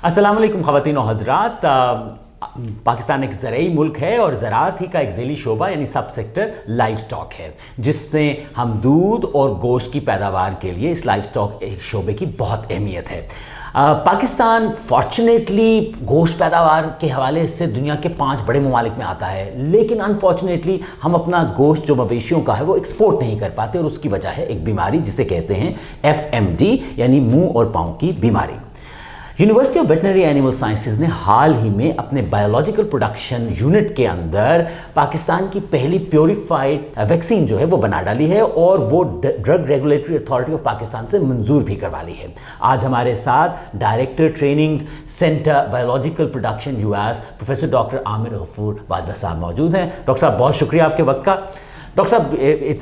अस्सलाम वालेकुम ख़वातीन और हज़रात। पाकिस्तान एक ज़राई मुल्क है और ज़राअत ही का एक ज़ैली शोबा यानी सब सेक्टर लाइव स्टॉक है, जिसमें हम दूध और गोश्त की पैदावार के लिए इस लाइव स्टॉक शोबे की बहुत अहमियत है। पाकिस्तान फॉर्चुनेटली गोश्त पैदावार के हवाले से दुनिया के 5 बड़े ममालिक में आता है, लेकिन अनफॉर्चुनेटली हम अपना गोश्त जो मवेशियों का है वो एक्सपोर्ट नहीं कर पाते और उसकी वजह है एक बीमारी जिसे कहते हैं FMD यानी मुंह और पाँव की बीमारी। University of veterinary animal sciences ने हाल ही में अपने बायोलॉजिकल प्रोडक्शन यूनिट के अंदर पाकिस्तान की पहली प्योरीफाइड वैक्सीन जो है वो बना डाली है और वो drug regulatory authority of Pakistan से मंजूर भी करवा ली है। आज हमारे साथ director training centre biological production यूएस प्रोफेसर डॉक्टर आमिर गफूर बाजवा साहब मौजूद हैं। डॉक्टर साहब, बहुत शुक्रिया आपके वक्त का। डॉक्टर साहब,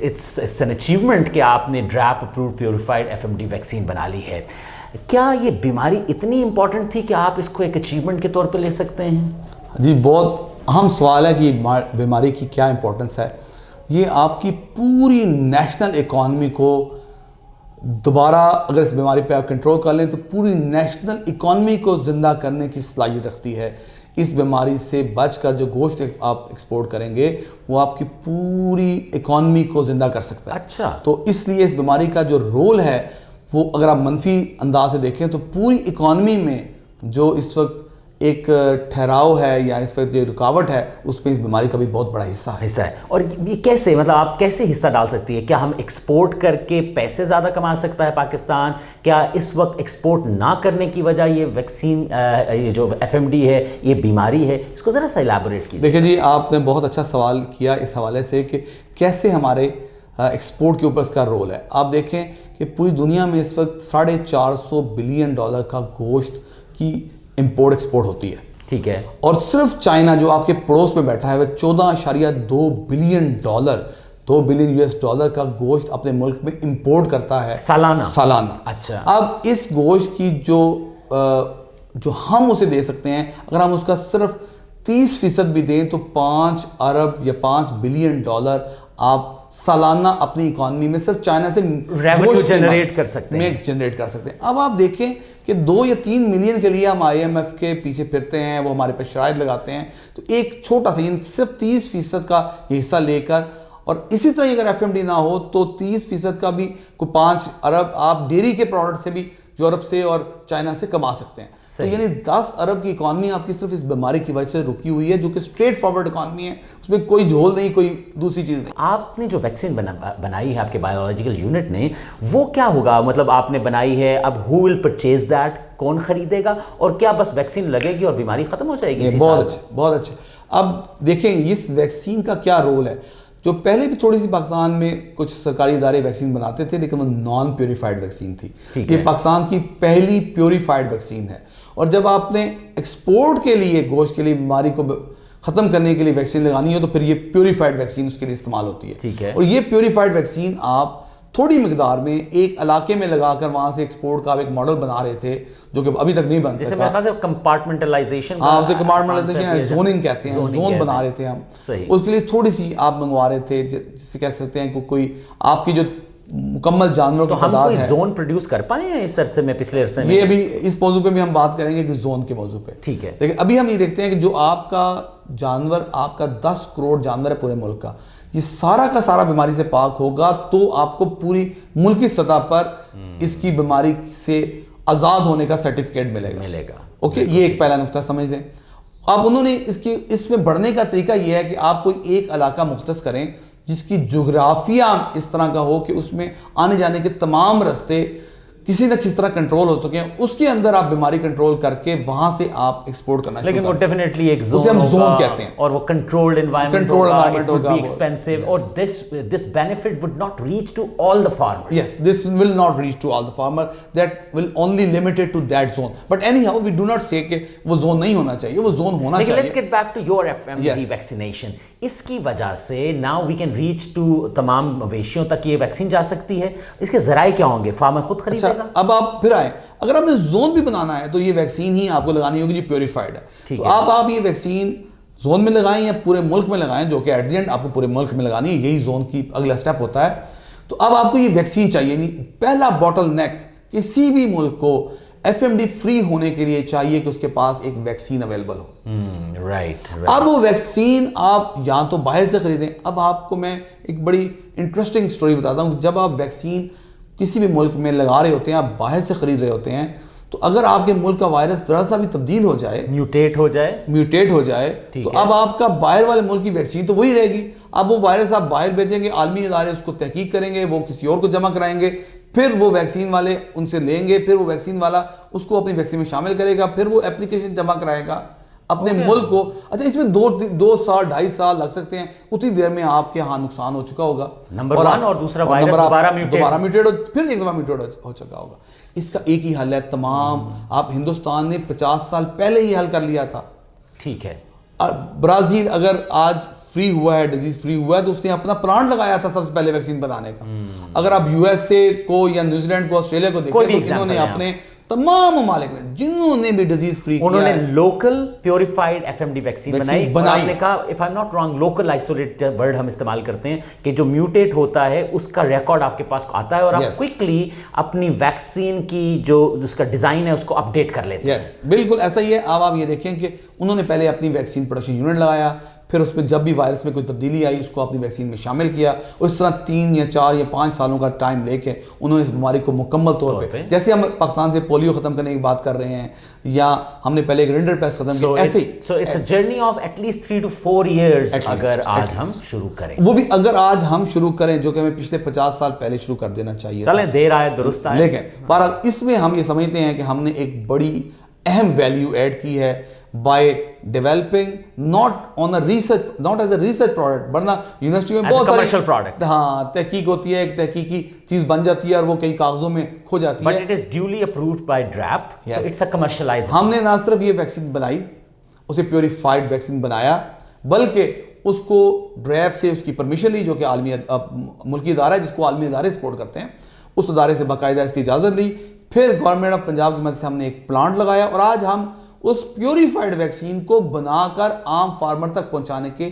इट्स एन अचीवमेंट कि आपने ड्रैप अप्रूव्ड प्योरीफाइड FMD वैक्सीन बना ली है। क्या ये बीमारी इतनी इंपॉर्टेंट थी कि आप इसको एक अचीवमेंट के तौर पे ले सकते हैं? जी, बहुत अहम सवाल है कि बीमारी की क्या इंपॉर्टेंस है। ये आपकी पूरी नेशनल इकॉनमी को दोबारा अगर इस बीमारी पे आप कंट्रोल कर लें तो पूरी नेशनल इकॉनमी को ज़िंदा करने की सलाहियत रखती है। इस बीमारी से बचकर जो गोश्त आप एक्सपोर्ट करेंगे वो आपकी पूरी इकॉनमी को ज़िंदा कर सकता है। अच्छा, तो इसलिए इस बीमारी का जो रोल है वो अगर आप मनफी अंदाज से देखें तो पूरी इकॉनमी में जो इस वक्त एक ठहराव है या इस वक्त जो रुकावट है उसमें इस बीमारी का भी बहुत बड़ा हिस्सा है। और ये कैसे, मतलब आप कैसे हिस्सा डाल सकती है? क्या हम एक्सपोर्ट करके पैसे ज़्यादा कमा सकता है पाकिस्तान? क्या इस वक्त एक्सपोर्ट ना करने की वजह ये वैक्सीन, ये जो FMD है, ये बीमारी है, इसको ज़रा सा इलैबोरेट कीजिए। देखिए जी, आपने बहुत अच्छा सवाल किया इस हवाले से कि कैसे हमारे एक्सपोर्ट के ऊपर इसका रोल है। आप देखें कि पूरी दुनिया में इस वक्त $450 बिलियन का गोश्त की इंपोर्ट एक्सपोर्ट होती है। ठीक है। और सिर्फ चाइना जो आपके पड़ोस में बैठा है वह $14.2 बिलियन $2 बिलियन US का गोश्त अपने मुल्क में इंपोर्ट करता है सालाना। अच्छा। अब इस गोश्त की जो हम उसे दे सकते हैं, अगर हम उसका सिर्फ 30% भी दें तो $5 अरब या $5 बिलियन आप सालाना अपनी इकॉनमी में सिर्फ चाइना से रेवेन्यू जनरेट कर सकते हैं। अब आप देखें कि 2 या 3 मिलियन के लिए हम IMF के पीछे फिरते हैं, वो हमारे पर शराइत लगाते हैं। तो एक छोटा सा सिर्फ 30% का हिस्सा लेकर, और इसी तरह अगर FMD ना हो तो 30% का भी कोई 5 अरब आप डेयरी के प्रोडक्ट से भी यूरोप से और चाइना से कमा सकते हैं। तो यानी 10 अरब की इकॉनमी आपकी सिर्फ इस बीमारी की वजह से रुकी हुई है, जो कि स्ट्रेट फॉरवर्ड इकॉनमी है, उसमें कोई झोल नहीं, कोई दूसरी चीज़ नहीं। आपने जो वैक्सीन बनाई है आपके बायोलॉजिकल यूनिट ने, वो क्या होगा? मतलब आपने बनाई है, अब हु विल परचेज दैट, कौन खरीदेगा, और क्या बस वैक्सीन लगेगी और बीमारी खत्म हो जाएगी? बहुत अच्छे। अब देखें इस वैक्सीन का क्या रोल है। जो पहले भी थोड़ी सी पाकिस्तान में कुछ सरकारी इदारे वैक्सीन बनाते थे, लेकिन वो नॉन प्योरीफाइड वैक्सीन थी। ये पाकिस्तान की पहली प्योरीफाइड वैक्सीन है। और जब आपने एक्सपोर्ट के लिए गोश्त के लिए बीमारी को ख़त्म करने के लिए वैक्सीन लगानी हो तो फिर ये प्योरीफाइड वैक्सीन उसके लिए इस्तेमाल होती है। ठीक है। और ये प्योरीफाइड वैक्सीन आप थोड़ी मिकदार में एक इलाके में लगाकर वहां से एक्सपोर्ट का आप एक मॉडल बना रहे थे, जो कि अभी तक नहीं बन सका। कंपार्टमेंटाइजेशन, जोनिंग कहते हैं, जोन बना रहे थे हम। उसके लिए थोड़ी सी आप मंगवा रहे थे, जिससे कह सकते हैं कोई आपकी जो मुकम्मल जानवरों की तादाद है। जोन प्रोड्यूस कर पाए हैं इस अरसे में, पिछले अरसे में? ये अभी इस मौजू पे भी हम बात करेंगे कि जोन के मौजू पे। ठीक है। लेकिन अभी हम ये देखते हैं कि जो आपका जानवर, आपका 10 करोड़ जानवर है पूरे मुल्क का, ये सारा का सारा बीमारी से पाक होगा तो आपको पूरी मुल्क की सतह पर इसकी बीमारी से आज़ाद होने का सर्टिफिकेट मिलेगा। ओके, ये एक पहला नुक्ता समझ लें। अब उन्होंने इसमें बढ़ने का तरीका यह है कि आप कोई एक इलाका मुख्तस करें जिसकी जोग्राफिया इस तरह का हो कि उसमें आने जाने के तमाम रास्ते किसी न किसी तरह कंट्रोल हो सके, उसके अंदर आप बीमारी कंट्रोल करके वहां से आप एक्सपोर्ट करना। लेकिन वो डेफिनेटली एक जोन, उसे हम जोन कहते हैं, और वो कंट्रोल्ड एनवायरनमेंट होगा, एक्सपेंसिव, और this benefit would not reach to all the farmers. Yes, this will not reach to all the farmer, that will only limited to that zone. But anyhow we do not say कि वो zone नहीं होना चाहिए, वो zone होना चाहिए। Let's get back to your FMD vaccination. इसकी वजह से now we can reach to तमाम मवेशियों तक ये वैक्सीन जा सकती है। इसके जराए क्या होंगे? फार्मर खुद खरीदेगा? अब आप फिर आए, अगर आपने जोन भी बनाना है तो ये वैक्सीन ही आपको लगानी होगी जो प्योरीफाइड है। तो आप ये वैक्सीन जोन में लगाएं या पूरे मुल्क में लगाएं, जो कि एट द एंड आपको पूरे मुल्क में लगानी है, यही जोन की अगला स्टेप होता है। तो अब आपको ये वैक्सीन चाहिए नहीं। पहला बॉटल नेक किसी भी मुल्क को एफएमडी फ्री होने के लिए चाहिए कि उसके पास एक वैक्सीन अवेलेबल हो। राइट। अब वो वैक्सीन आप या तो बाहर से खरीदें। अब आपको मैं एक बड़ी इंटरेस्टिंग स्टोरी बताता हूँ। जब आप वैक्सीन किसी भी मुल्क में लगा रहे होते हैं, आप बाहर से खरीद रहे होते हैं, तो अगर आपके मुल्क का वायरस जरा सा भी तब्दील हो जाए, म्यूटेट हो जाए तो अब आपका बाहर वाले मुल्क की वैक्सीन तो वही रहेगी। अब वो वायरस आप बाहर भेजेंगे, आलमी इदारे उसको तहकीक करेंगे, वो किसी और को जमा कराएंगे, फिर वो वैक्सीन वाले उनसे लेंगे, फिर वो वैक्सीन वाला उसको अपनी वैक्सीन में शामिल करेगा, फिर वो एप्लीकेशन जमा कराएगा अपने मुल्क को। अच्छा, इसमें 2 साल 2.5 साल लग सकते हैं। उतनी देर में आपके यहाँ नुकसान हो चुका होगा, नंबर 1, और दूसरा वायरस दोबारा म्यूटेट हो, फिर एक दफा म्यूटेट हो चुका होगा। इसका एक ही हल है। तमाम आप हिंदुस्तान ने 50 साल पहले ही हल कर लिया था। ठीक है। ब्राजील अगर आज फ्री हुआ है, डिजीज फ्री हुआ है, तो उसने अपना प्लांट लगाया था सबसे पहले वैक्सीन बनाने का। अगर आप यूएसए को या न्यूजीलैंड को, ऑस्ट्रेलिया को देखें, तो इन्होंने अपने तमाम ममालिक ने जिन्होंने भी डिजीज फ्री किया, उन्होंने लोकल प्योरिफाइड एफएमडी वैक्सीन बनाई। आपने कहा, if I am not wrong, local isolate word हम इस्तेमाल करते हैं कि जो म्यूटेट होता है उसका रिकॉर्ड आपके पास आता है और आप क्विकली अपनी वैक्सीन की जो उसका डिजाइन है उसको अपडेट कर लेते हैं। बिल्कुल ऐसा ही है। अब आप ये देखें कि उन्होंने पहले अपनी वैक्सीन प्रोडक्शन यूनिट लगाया, फिर उसमें जब भी वायरस में कोई तब्दीली आई उसको अपनी वैक्सीन में शामिल किया, और इस तरह 3 या 4 या 5 सालों का टाइम लेके उन्होंने इस बीमारी को मुकम्मल तौर पे, जैसे हम पाकिस्तान से पोलियो खत्म करने की बात कर रहे हैं या हमने पहले एक रिंडर पेस्ट खत्म किया, ऐसे ही। So it's a journey of at least 3 to 4 years अगर आज हम शुरू करें, वो भी अगर आज हम शुरू करें, जो कि हमें पिछले 50 साल पहले शुरू कर देना चाहिए। चलें, देर आए दुरुस्त आए। लेकिन बहरहाल इसमें हम ये समझते हैं कि हमने एक बड़ी अहम वैल्यू ऐड की है by developing not as a research product, वरना यूनिवर्सिटी में बहुत कमर्शियल प्रोडक्ट, हाँ, तहकीक होती है, एक तहकीकी चीज बन जाती है और वो कई कागजों में खो जाती है, but it is duly approved by DRAP, so it's a commercialized. हमने ना सिर्फ ये वैक्सीन बनाई, उसे प्योरीफाइड वैक्सीन बनाया, बल्कि उसको ड्रैप से उसकी परमिशन ली, जो कि आलमी मुल्की इदारा है जिसको आलमी इदारे सपोर्ट करते हैं, उस इदारे से बाकायदा इसकी इजाज़त ली। फिर गवर्नमेंट ऑफ पंजाब की मदद से हमने एक प्लांट लगाया और आज हम उस प्योरीफाइड वैक्सीन को बनाकर आम फार्मर तक पहुंचाने के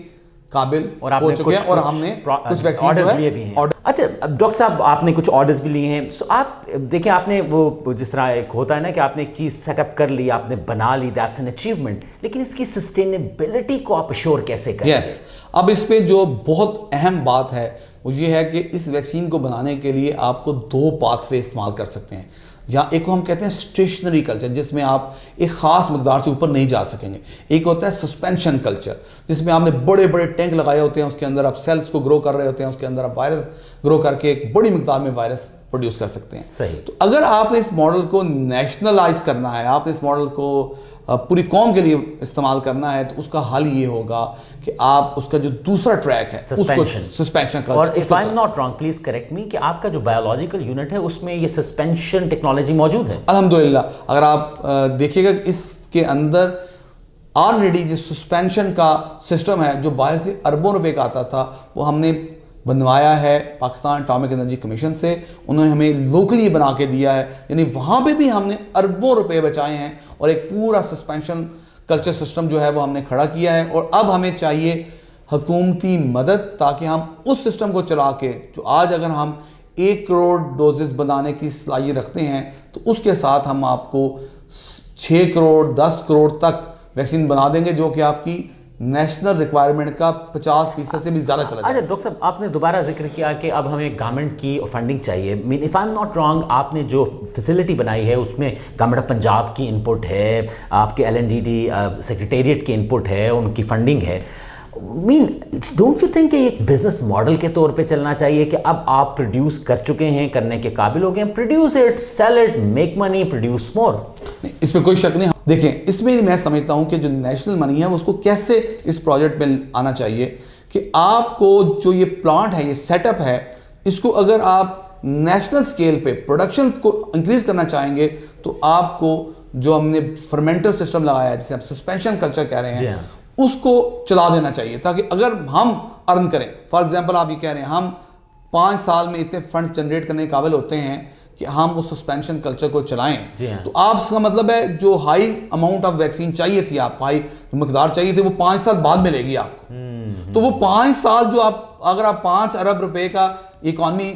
काबिल हो चुके हैं, और हमने कुछ वैक्सीन ऑर्डर्स लिए भी हैं। अच्छा डॉक्टर साहब, आपने कुछ ऑर्डर्स भी लिए हैं। सो आप देखिए, आपने वो जिस तरह एक होता है ना कि आपने एक चीज़ सेटअप कर ली, आपने बना ली, दैट्स एन अचीवमेंट, लेकिन इसकी सस्टेनेबिलिटी को आप अश्योर कैसे करें? यस, अब इस पे जो बहुत अहम बात है वो ये है कि इस वैक्सीन को बनाने के लिए आपको 2 पाथवे इस्तेमाल कर सकते हैं। या एक को हम कहते हैं स्टेशनरी कल्चर, जिसमें आप एक ख़ास मकदार से ऊपर नहीं जा सकेंगे। एक होता है सस्पेंशन कल्चर, जिसमें आपने बड़े बड़े टैंक लगाए होते हैं, उसके अंदर आप सेल्स को ग्रो कर रहे होते हैं, उसके अंदर आप वायरस ग्रो करके एक बड़ी मकदार में वायरस प्रोड्यूस कर सकते हैं। सही। तो अगर आपने इस मॉडल को नेशनलाइज करना है, आपने इस मॉडल को पूरी कौम के लिए इस्तेमाल करना है, तो उसका हल ये होगा कि आप उसका जो दूसरा ट्रैक है उसको सस्पेंशन कल्चर। और if I am not wrong, please correct मी, कि आपका जो बायोलॉजिकल यूनिट है उसमें ये सस्पेंशन टेक्नोलॉजी मौजूद है? अल्हम्दुलिल्लाह, अगर आप देखिएगा इसके अंदर ऑलरेडी जो सस्पेंशन का सिस्टम है जो बाहर से अरबों रुपए का आता था, वो हमने बनवाया है पाकिस्तान एटॉमिक एनर्जी कमीशन से। उन्होंने हमें लोकली बना के दिया है, यानी वहाँ पे भी हमने अरबों रुपए बचाए हैं और एक पूरा सस्पेंशन कल्चर सिस्टम जो है वो हमने खड़ा किया है। और अब हमें चाहिए हुकूमती मदद, ताकि हम उस सिस्टम को चला के, जो आज अगर हम 1 करोड़ डोजेस बनाने की सलाहियत रखते हैं, तो उसके साथ हम आपको 6 करोड़ 10 करोड़ तक वैक्सीन बना देंगे, जो कि आपकी नेशनल रिक्वायरमेंट का 50% से भी ज़्यादा चला जाए। अच्छा डॉक्टर साहब, आपने दोबारा जिक्र किया कि अब हमें गवर्नमेंट की फंडिंग चाहिए। Mean if I am not wrong, आपने जो फैसिलिटी बनाई है उसमें गवर्नमेंट ऑफ पंजाब की इनपुट है, आपके LNDD सेक्रेटेरिएट की इनपुट है, उनकी फंडिंग है। मीन डोंट यू थिंक कि एक बिजनेस मॉडल के तौर पे चलना चाहिए कि अब आप प्रोड्यूस कर चुके हैं, करने के काबिल हो गए, produce it, sell it, make money, produce more? इसमें कोई शक नहीं। देखें, इसमें मैं समझता हूं कि जो नेशनल मनी है उसको कैसे इस प्रोजेक्ट में आना चाहिए, कि आपको जो ये प्लांट है, ये सेटअप है, इसको अगर आप नेशनल स्केल पे प्रोडक्शन को इंक्रीज करना चाहेंगे, तो आपको जो हमने फर्मेंटर सिस्टम लगाया है, जिसे हम सस्पेंशन कल्चर कह रहे हैं, उसको चला देना चाहिए, ताकि अगर हम अर्न करें, फॉर एग्जांपल आप ये कह रहे हैं हम 5 साल में इतने फंड जनरेट करने के काबिल होते हैं कि हम उस सस्पेंशन कल्चर को चलाएं, तो आपका मतलब है जो हाई अमाउंट ऑफ वैक्सीन चाहिए थी आपको, हाई मकदार चाहिए थी, वो 5 साल बाद मिलेगी आपको। तो वो 5 साल जो आप, अगर आप 5 अरब रुपए का इकॉनमी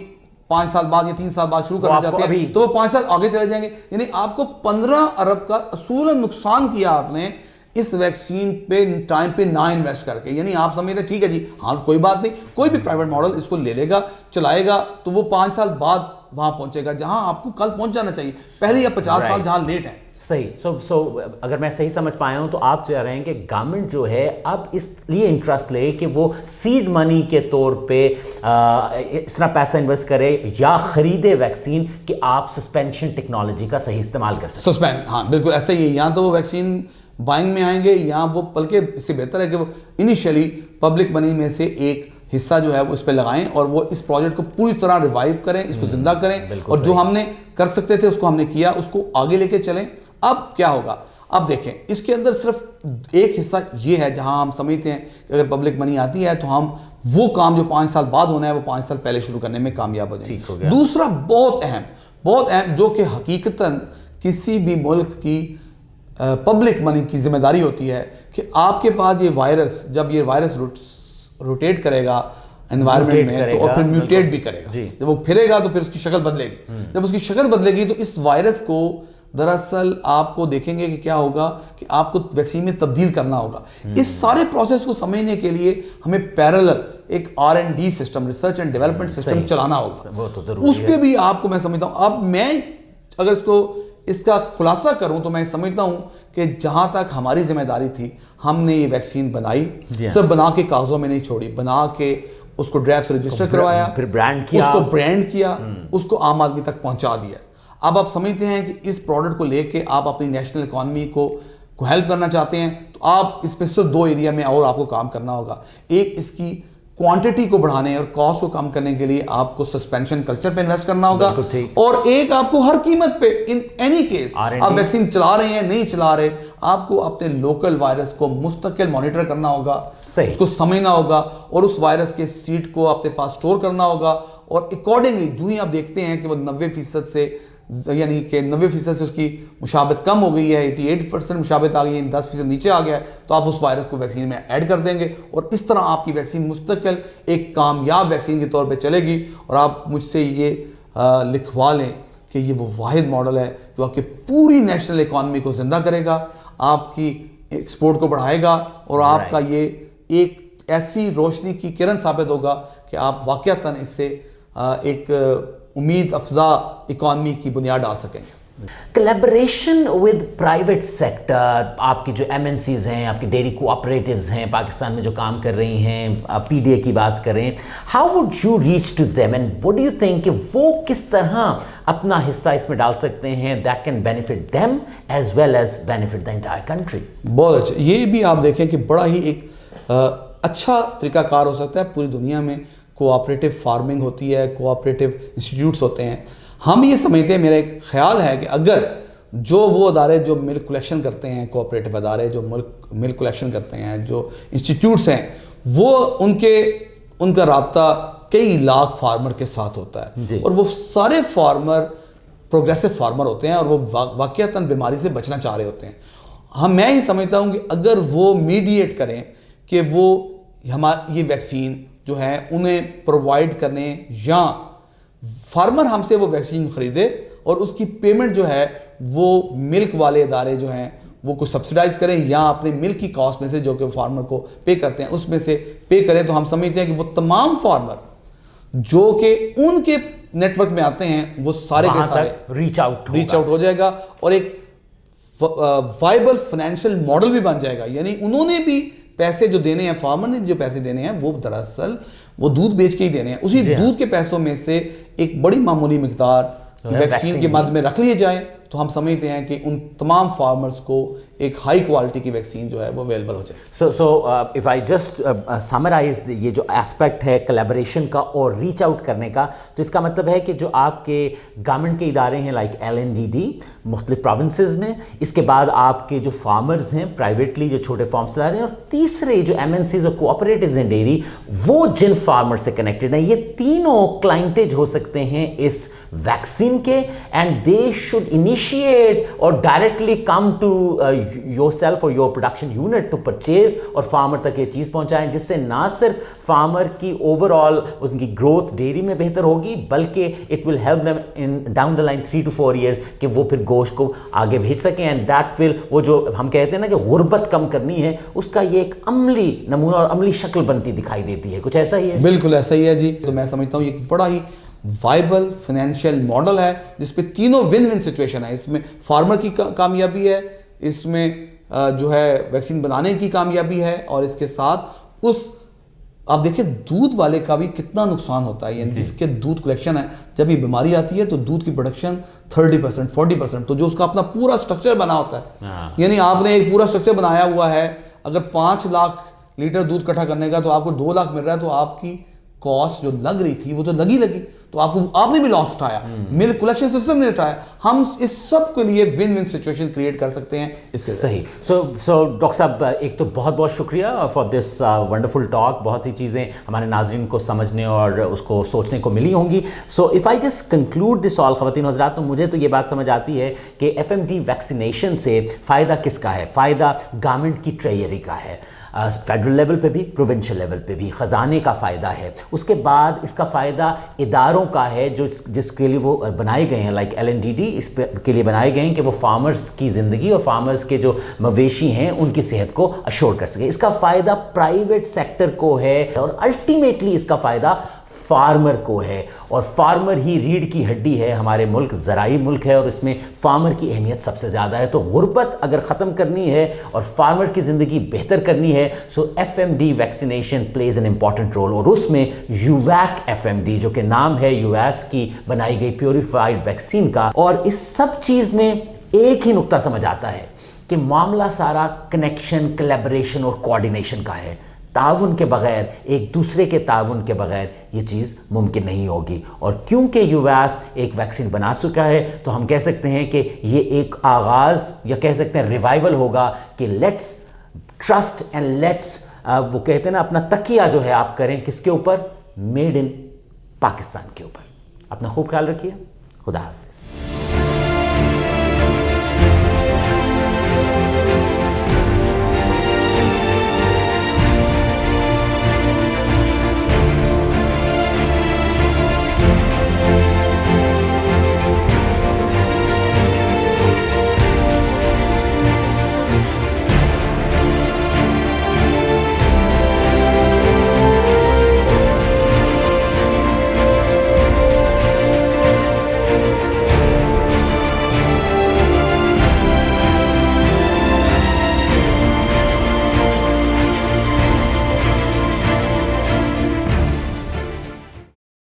5 साल बाद या 3 साल बाद शुरू करना चाहते हैं तो वो 5 साल आगे चले जाएंगे। यानी आपको 15 अरब का असूलन नुकसान किया आपने इस वैक्सीन पे टाइम पे ना इन्वेस्ट करके। यानी आप समझते ठीक है जी, हाँ कोई बात नहीं, कोई भी प्राइवेट मॉडल इसको ले लेगा, चलाएगा, तो वो 5 साल बाद वहां पहुंचेगा जहां आपको कल पहुंच जाना चाहिए, पहले या 50 साल जहां लेट है। सही। सो अगर मैं सही समझ पाया हूं तो आप चाह रहे हैं कि गवर्नमेंट जो है अब इसलिए इंटरेस्ट ले कि वो सीड मनी के तौर पे इस तरह पैसा इन्वेस्ट करे या खरीदे वैक्सीन कि आप सस्पेंशन टेक्नोलॉजी का सही इस्तेमाल कर सकें। सस्पेंड, हाँ बिल्कुल ऐसा ही है। या तो वो वैक्सीन बाइंग में आएंगे या वो, बल्कि इससे बेहतर है कि वो इनिशियली पब्लिक मनी में से एक हिस्सा जो है वो इस पे लगाएं और वो इस प्रोजेक्ट को पूरी तरह रिवाइव करें, इसको जिंदा करें, और जो हमने कर सकते थे उसको हमने किया, उसको आगे लेके चलें। अब क्या होगा, अब देखें इसके अंदर सिर्फ एक हिस्सा ये है जहां हम समझते हैं कि अगर पब्लिक मनी आती है तो हम वो काम जो 5 साल बाद होना है वो 5 साल पहले शुरू करने में कामयाब हो जाएंगे। दूसरा बहुत अहम जो कि हकीकतन किसी भी मुल्क की पब्लिक मनी की जिम्मेदारी होती है कि आपके पास ये वायरस, जब ये वायरस रोटेट करेगा एनवायरनमेंट में तो और फिर म्यूटेट भी करेगा, जब वो फिरेगा तो फिर उसकी शक्ल बदलेगी। जब उसकी शक्ल बदलेगी तो इस वायरस को दरअसल आपको देखेंगे कि क्या होगा कि आपको वैक्सीन में तब्दील करना होगा। इस सारे प्रोसेस को समझने के लिए हमें पैरेलल एक R&D system, research and development system चलाना होगा। उस पर भी आपको मैं समझता हूं, अब मैं अगर इसका खुलासा करूं तो मैं समझता हूं कि जहां तक हमारी जिम्मेदारी थी हमने ये वैक्सीन बनाई, सिर्फ बना के कागजों में नहीं छोड़ी, बना के उसको ड्रैप से रजिस्टर करवाया, फिर ब्रांड किया, उसको ब्रांड किया, उसको आम आदमी तक पहुंचा दिया। अब आप समझते हैं कि इस प्रोडक्ट को लेके आप अपनी नेशनल इकॉनमी को हेल्प करना चाहते हैं तो आप इसमें सिर्फ 2 एरिया में और आपको काम करना होगा। एक, इसकी क्वांटिटी को बढ़ाने और कॉस्ट को कम करने के लिए आपको सस्पेंशन कल्चर पे इन्वेस्ट करना होगा, और एक आपको हर कीमत पे इन एनी केस आप वैक्सीन चला रहे हैं नहीं चला रहे, आपको अपने लोकल वायरस को मुस्तकिल मॉनिटर करना होगा, उसको समझना होगा और उस वायरस के सीड को अपने पास स्टोर करना होगा, और अकॉर्डिंगली जो ही आप देखते हैं कि वो 90% से, यानी कि 90% से उसकी मुशाबत कम हो गई है, 88% मुशाबत आ गई है, 10% नीचे आ गया है, तो आप उस वायरस को वैक्सीन में ऐड कर देंगे और इस तरह आपकी वैक्सीन मुस्तकिल एक कामयाब वैक्सीन के तौर पे चलेगी। और आप मुझसे ये लिखवा लें कि ये वो वाहिद मॉडल है जो आपकी पूरी नेशनल इकॉनमी को जिंदा करेगा, आपकी एक्सपोर्ट को बढ़ाएगा और आपका ये एक ऐसी रोशनी की किरण साबित होगा कि आप वाकईतन इससे एक उम्मीद अफजा इकॉनमी की बुनियाद डाल सकेंगे। कोलैबोरेशन विद प्राइवेट सेक्टर, आपकी जो MNCs हैं, आपकी डेयरी कोऑपरेटिव्स हैं पाकिस्तान में जो काम कर रही हैं, PDA की बात करें, how would you reach to them and what do you think कि वो किस तरह अपना हिस्सा इसमें डाल सकते हैं that can benefit them as well as benefit the entire country? बहुत अच्छा, ये भी आप देखें कि बड़ा ही एक अच्छा तरीकाकार हो सकता है। पूरी दुनिया में कोऑपरेटिव फार्मिंग होती है, कोऑपरेटिव इंस्टीट्यूट्स होते हैं। हम ये समझते हैं, मेरा एक ख्याल है कि अगर जो वो अदारे जो मिल्क कलेक्शन करते हैं, कोऑपरेटिव अदारे जो मिल्क कलेक्शन करते हैं, जो इंस्टीट्यूट्स हैं, वो उनका राब्ता कई लाख फार्मर के साथ होता है और वो सारे फार्मर प्रोग्रेसिव फार्मर होते हैं और वो वाकईतन बीमारी से बचना चाह रहे होते हैं। मैं ही समझता हूँ कि अगर वो मीडिएट करें कि वो हमारी ये वैक्सीन जो है उन्हें प्रोवाइड करने, या फार्मर हमसे वो वैक्सीन खरीदे और उसकी पेमेंट जो है वो मिल्क वाले इदारे जो हैं वो कुछ सब्सिडाइज करें या अपने मिल्क की कॉस्ट में से जो कि फार्मर को पे करते हैं उसमें से पे करें, तो हम समझते हैं कि वो तमाम फार्मर जो कि उनके नेटवर्क में आते हैं वो सारे के सारे रीच आउट हो जाएगा और एक वाइबल फाइनेंशियल मॉडल भी बन जाएगा। यानी उन्होंने भी पैसे जो देने हैं, फार्मर ने जो पैसे देने हैं वो दरअसल वो दूध बेच के ही देने हैं, उसी दूध के पैसों में से एक बड़ी मामूली मिकदार वैक्सीन के मद में रख लिए जाए, तो हम समझते हैं कि उन तमाम फार्मर्स को एक हाई क्वालिटी की वैक्सीन जो है वो अवेलेबल हो जाए। So if I just summarise ये जो एस्पेक्ट है कोलैबोरेशन का और रीच आउट करने का, तो इसका मतलब है कि जो आपके गवर्नमेंट के इदारे हैं लाइक LNDD मुख्तलिफ प्रोविंसेस में, इसके बाद आपके जो फार्मर्स हैं प्राइवेटली जो छोटे फार्म्स ला रहे हैं, और तीसरे जो MNCs और कोऑपरेटिव्स हैं डेयरी, वो जिन फार्मर से कनेक्टेड हैं, ये तीनों क्लाइंटेज हो सकते हैं इस वैक्सीन के, and they should initiate initiate or directly come to yourself or your production unit to purchase और फार्मर तक ये चीज़ पहुंचाएं, जिससे ना सिर्फ फार्मर की ओवरऑल उनकी ग्रोथ डेयरी में बेहतर होगी, बल्कि it will help them in down the line 3 to 4 years कि वो फिर गोश्त को आगे भेज सकें। एंड दैट विल, वो जो हम कहते हैं ना कि गुर्बत कम करनी है, उसका ये एक अमली नमूना और अमली शक्ल बनती दिखाई देती है। कुछ ऐसा ही है? बिल्कुल ऐसा ही है जी। तो मैं समझता हूँ ये एक बड़ा ही वाइबल फाइनेंशियल मॉडल है जिसपे तीनों विन विन सिचुएशन है। इसमें फार्मर की कामयाबी है, इसमें जो है वैक्सीन बनाने की कामयाबी है, और इसके साथ उस आप देखिए दूध वाले का भी कितना नुकसान होता है। यानी जिसके दूध कलेक्शन है, जब ये बीमारी आती है तो दूध की प्रोडक्शन 30% 40%, तो जो उसका अपना पूरा स्ट्रक्चर बना होता है, यानी आपने एक पूरा स्ट्रक्चर बनाया हुआ है, अगर 5 लाख लीटर दूध इकट्ठा करने का तो आपको 2 लाख मिल रहा है, तो आपकी कॉस्ट जो लग रही थी वो तो लगी, तो आपने भी लॉस उठाया, मिल्क कलेक्शन सिस्टम ने उठाया। हम इस सब के लिए विन विन सिचुएशन क्रिएट कर सकते हैं इसके। सही। सो डॉक्टर साहब, एक तो बहुत बहुत शुक्रिया फॉर दिस वंडरफुल टॉक। बहुत सी चीज़ें हमारे नाज़रीन को समझने और उसको सोचने को मिली होंगी। So if I just conclude this all ख़वातीन हज़रात, तो मुझे तो ये बात समझ आती है कि FMD वैक्सीनेशन से फ़ायदा किसका है? फ़ायदा गवर्नमेंट की ट्रेजरी का है, फेडरल लेवल पे भी, प्रोविंशियल लेवल पे भी ख़जाने का फ़ायदा है। उसके बाद इसका फ़ायदा इदारों का है जो जिसके लिए वो बनाए गए हैं, लाइक LNDD इस के लिए बनाए गए हैं कि वो फार्मर्स की ज़िंदगी और फार्मर्स के जो मवेशी हैं उनकी सेहत को अश्योर कर सके। इसका फ़ायदा प्राइवेट सेक्टर को है, और अल्टीमेटली इसका फ़ायदा फार्मर को है, और फार्मर ही रीढ़ की हड्डी है। हमारे मुल्क ज़राई मुल्क है और इसमें फार्मर की अहमियत सबसे ज़्यादा है। तो गुर्बत अगर ख़त्म करनी है और फार्मर की ज़िंदगी बेहतर करनी है, so FMD vaccination plays an important role. और उसमें यूवैक FMD, जो कि नाम है US की बनाई गई प्योरीफाइड वैक्सीन का। और इस सब चीज़ में एक ही नुक्ता समझ आता है कि मामला सारा कनेक्शन, कोलैबोरेशन और कोऑर्डिनेशन का है। ताउन के बगैर, एक दूसरे के ताउन के बगैर ये चीज़ मुमकिन नहीं होगी। और क्योंकि US एक वैक्सीन बना चुका है, तो हम कह सकते हैं कि ये एक आगाज़ या कह सकते हैं रिवाइवल होगा कि लेट्स ट्रस्ट एंड लेट्स, वो कहते हैं ना, अपना तकिया जो है आप करें किसके ऊपर? मेड इन पाकिस्तान के ऊपर। अपना खूब ख्याल रखिए। खुदा हाफिज़।